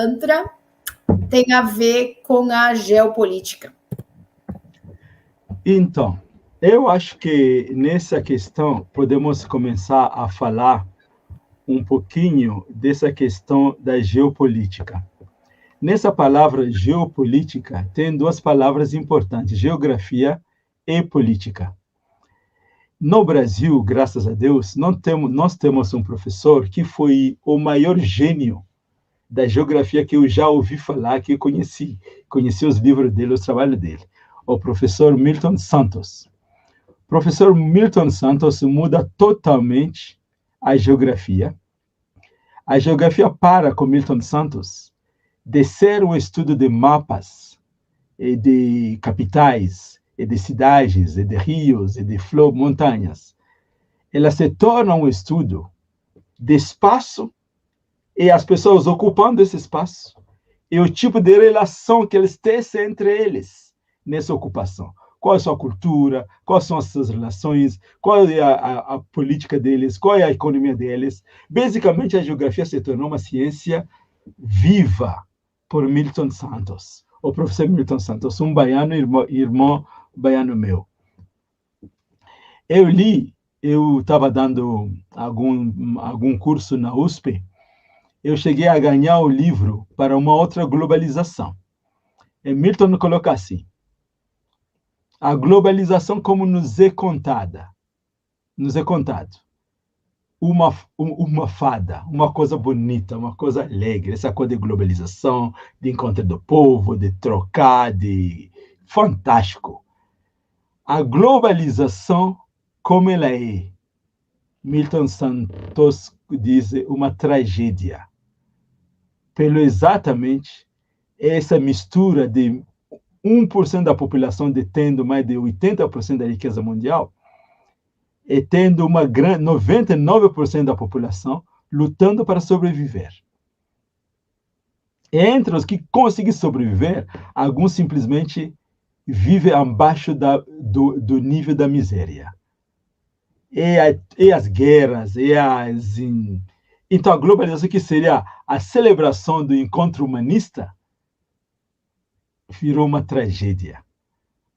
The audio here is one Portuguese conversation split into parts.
Tantra tem a ver com a geopolítica? Então, eu acho que nessa questão podemos começar a falar um pouquinho dessa questão da geopolítica. Nessa palavra geopolítica, tem duas palavras importantes, geografia e política. No Brasil, graças a Deus, nós temos um professor que foi o maior gênio da geografia que eu já ouvi falar, que eu conheci os livros dele, os trabalhos dele, o professor Milton Santos. O professor Milton Santos muda totalmente a geografia. A geografia para com Milton Santos de ser um estudo de mapas, e de capitais, e de cidades, e de rios, e de montanhas. Ela se torna um estudo de espaço e as pessoas ocupando esse espaço e o tipo de relação que eles tecem entre eles nessa ocupação. Qual é a sua cultura, quais são as suas relações, qual é a política deles, qual é a economia deles. Basicamente, a geografia se tornou uma ciência viva por Milton Santos, o professor Milton Santos, um baiano, irmão baiano meu. Eu estava dando algum curso na USP, eu cheguei a ganhar o livro para uma outra globalização. E Milton coloca assim: a globalização como nos é contado, uma fada, uma coisa bonita, uma coisa alegre, essa coisa de globalização, de encontro do povo, de trocar, de fantástico. A globalização, como ela é, Milton Santos diz, uma tragédia. Pelo exatamente essa mistura de 1% da população detendo mais de 80% da riqueza mundial, e tendo uma grande 99% da população lutando para sobreviver. Entre os que conseguem sobreviver, alguns simplesmente vivem abaixo do nível da miséria. E as guerras, Então, a globalização, que seria a celebração do encontro humanista, virou uma tragédia.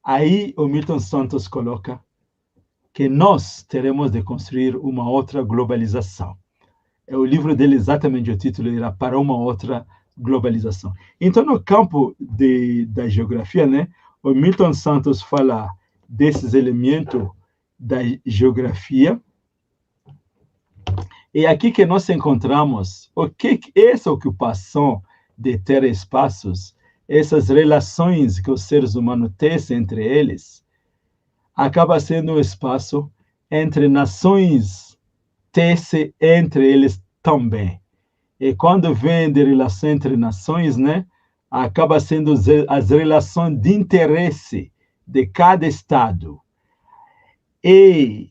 Aí o Milton Santos coloca que nós teremos de construir uma outra globalização. O livro dele, exatamente o título, era Para uma Outra Globalização. Então, no campo da geografia, né, o Milton Santos fala desses elementos da geografia. E aqui que nós encontramos essa ocupação de terra e espaços, essas relações que os seres humanos tecem entre eles, acaba sendo um espaço entre nações, tece entre eles também. E quando vem de relação entre nações, né, acaba sendo as relações de interesse de cada Estado. E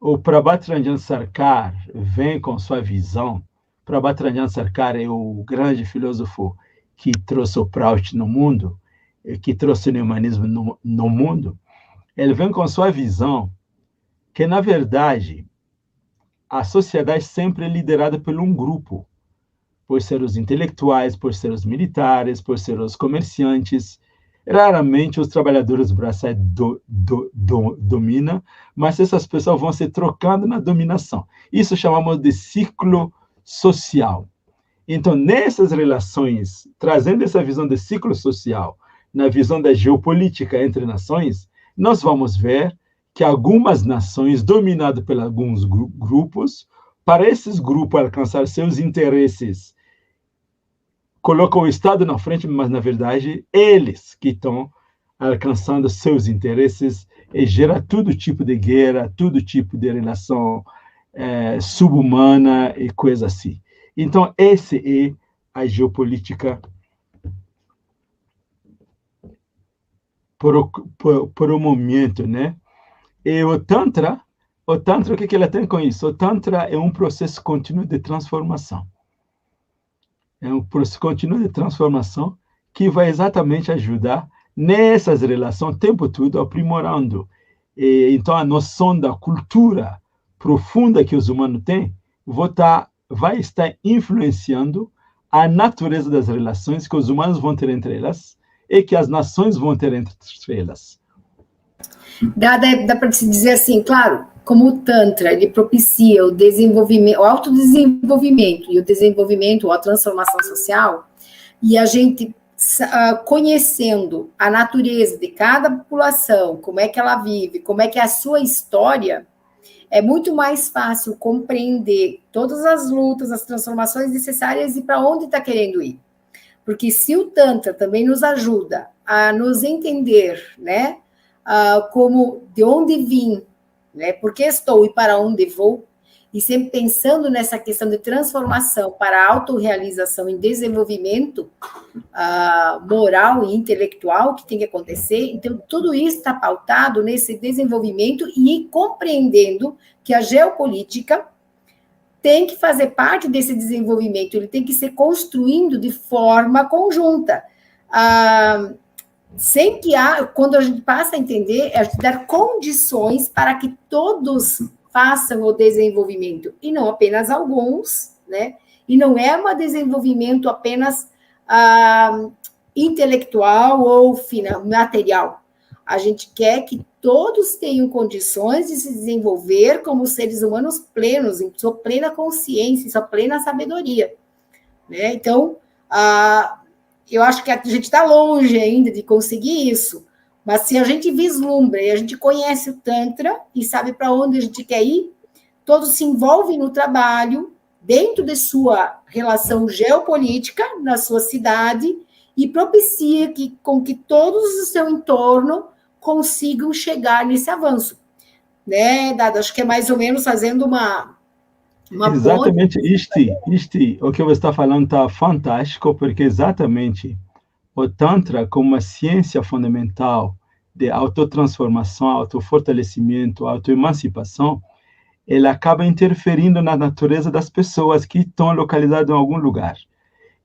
o Prabhat Ranjan Sarkar vem com sua visão. Prabhat Ranjan Sarkar é o grande filósofo que trouxe o Proust no mundo, que trouxe o humanismo no mundo. Ele vem com sua visão que, na verdade, a sociedade sempre é liderada por um grupo, por ser os intelectuais, por ser os militares, por ser os comerciantes. Raramente os trabalhadores braçais dominam, mas essas pessoas vão se trocando na dominação. Isso chamamos de ciclo social. Então, nessas relações, trazendo essa visão de ciclo social, na visão da geopolítica entre nações, nós vamos ver que algumas nações, dominadas por alguns grupos, para esses grupos alcançar seus interesses, colocam o Estado na frente, mas, na verdade, eles que estão alcançando seus interesses e gera todo tipo de guerra, todo tipo de relação subhumana e coisa assim. Então, essa é a geopolítica por um momento, né? E o Tantra, o que ela tem com isso? O Tantra é um processo contínuo de transformação. É um processo contínuo de transformação que vai exatamente ajudar nessas relações o tempo todo, aprimorando. E, então, a noção da cultura profunda que os humanos têm vai estar influenciando a natureza das relações que os humanos vão ter entre elas e que as nações vão ter entre elas. Dá para se dizer assim, claro, como o Tantra, ele propicia o desenvolvimento, o autodesenvolvimento e o desenvolvimento, ou a transformação social, e a gente conhecendo a natureza de cada população, como é que ela vive, como é que é a sua história, é muito mais fácil compreender todas as lutas, as transformações necessárias e para onde está querendo ir. Porque se o Tantra também nos ajuda a nos entender, né, como de onde vim, né, por que estou e para onde vou, e sempre pensando nessa questão de transformação para autorrealização e desenvolvimento moral e intelectual que tem que acontecer, então tudo isso está pautado nesse desenvolvimento e compreendendo que a geopolítica tem que fazer parte desse desenvolvimento, ele tem que ser construindo de forma conjunta, sem que quando a gente passa a entender, é dar condições para que todos façam o desenvolvimento, e não apenas alguns, né? E não é um desenvolvimento apenas intelectual ou material. A gente quer que todos tenham condições de se desenvolver como seres humanos plenos, em sua plena consciência, em sua plena sabedoria, né? Então, eu acho que a gente está longe ainda de conseguir isso, mas se a gente vislumbra e a gente conhece o Tantra e sabe para onde a gente quer ir, todos se envolvem no trabalho, dentro de sua relação geopolítica, na sua cidade, e propicia com que todos do seu entorno consigam chegar nesse avanço. Né, Dada? Acho que é mais ou menos fazendo uma exatamente, o que você está falando está fantástico, porque exatamente o Tantra, como uma ciência fundamental de autotransformação, autofortalecimento, autoemancipação, ele acaba interferindo na natureza das pessoas que estão localizadas em algum lugar.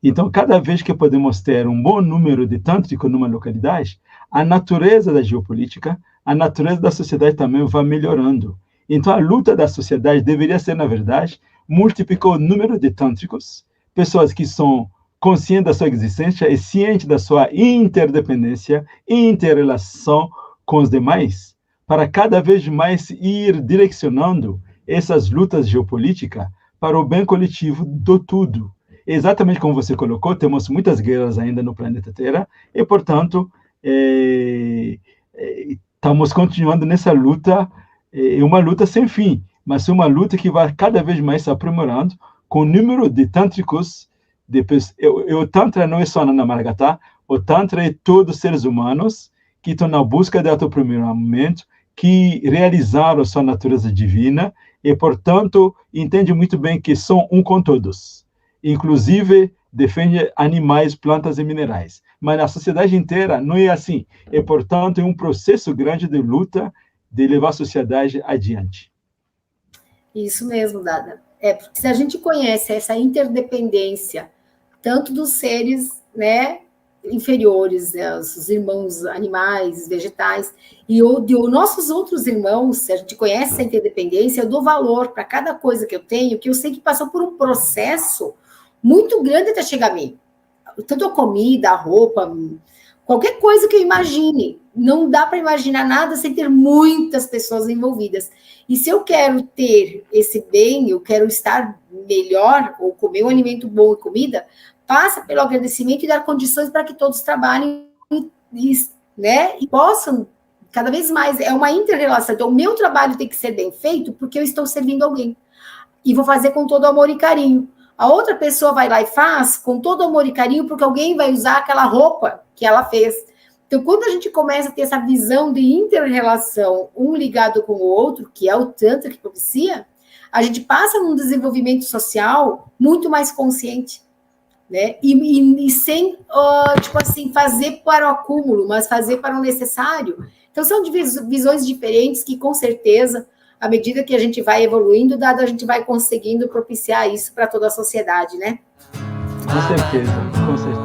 Então, cada vez que podemos ter um bom número de tântricos numa localidade, a natureza da geopolítica, a natureza da sociedade também vai melhorando. Então, a luta da sociedade deveria ser, na verdade, multiplicar o número de tântricos, pessoas que são consciente da sua existência e ciente da sua interdependência e interrelação com os demais, para cada vez mais ir direcionando essas lutas geopolíticas para o bem coletivo do tudo. Exatamente como você colocou, temos muitas guerras ainda no planeta Terra e, portanto, estamos continuando nessa luta, uma luta sem fim, mas uma luta que vai cada vez mais se aprimorando com o número de tântricos. O Tantra não é só na Namaragatá, o Tantra é todos os seres humanos que estão na busca de autoaprimoramento, que realizaram sua natureza divina e, portanto, entendem muito bem que são um com todos. Inclusive, defende animais, plantas e minerais. Mas na sociedade inteira não é assim. E, portanto, é um processo grande de luta de levar a sociedade adiante. Isso mesmo, Dada. Porque se a gente conhece essa interdependência, tanto dos seres, né, inferiores, né, os irmãos animais, vegetais, e de nossos outros irmãos, se a gente conhece essa interdependência, eu dou valor para cada coisa que eu tenho, que eu sei que passou por um processo muito grande até chegar a mim. Tanto a comida, a roupa, qualquer coisa que eu imagine. Não dá para imaginar nada sem ter muitas pessoas envolvidas. E se eu quero ter esse bem, eu quero estar melhor, ou comer um alimento bom e comida, passa pelo agradecimento e dar condições para que todos trabalhem, né, e possam cada vez mais. É uma inter-relação. Então, o meu trabalho tem que ser bem feito porque eu estou servindo alguém. E vou fazer com todo amor e carinho. A outra pessoa vai lá e faz com todo amor e carinho porque alguém vai usar aquela roupa que ela fez. Então, quando a gente começa a ter essa visão de inter-relação, um ligado com o outro, que é o Tantra que propicia, a gente passa num desenvolvimento social muito mais consciente, né? E sem, tipo assim, fazer para o acúmulo, mas fazer para o necessário. Então, são visões diferentes que, com certeza, à medida que a gente vai evoluindo, a gente vai conseguindo propiciar isso para toda a sociedade, né? Com certeza, com certeza.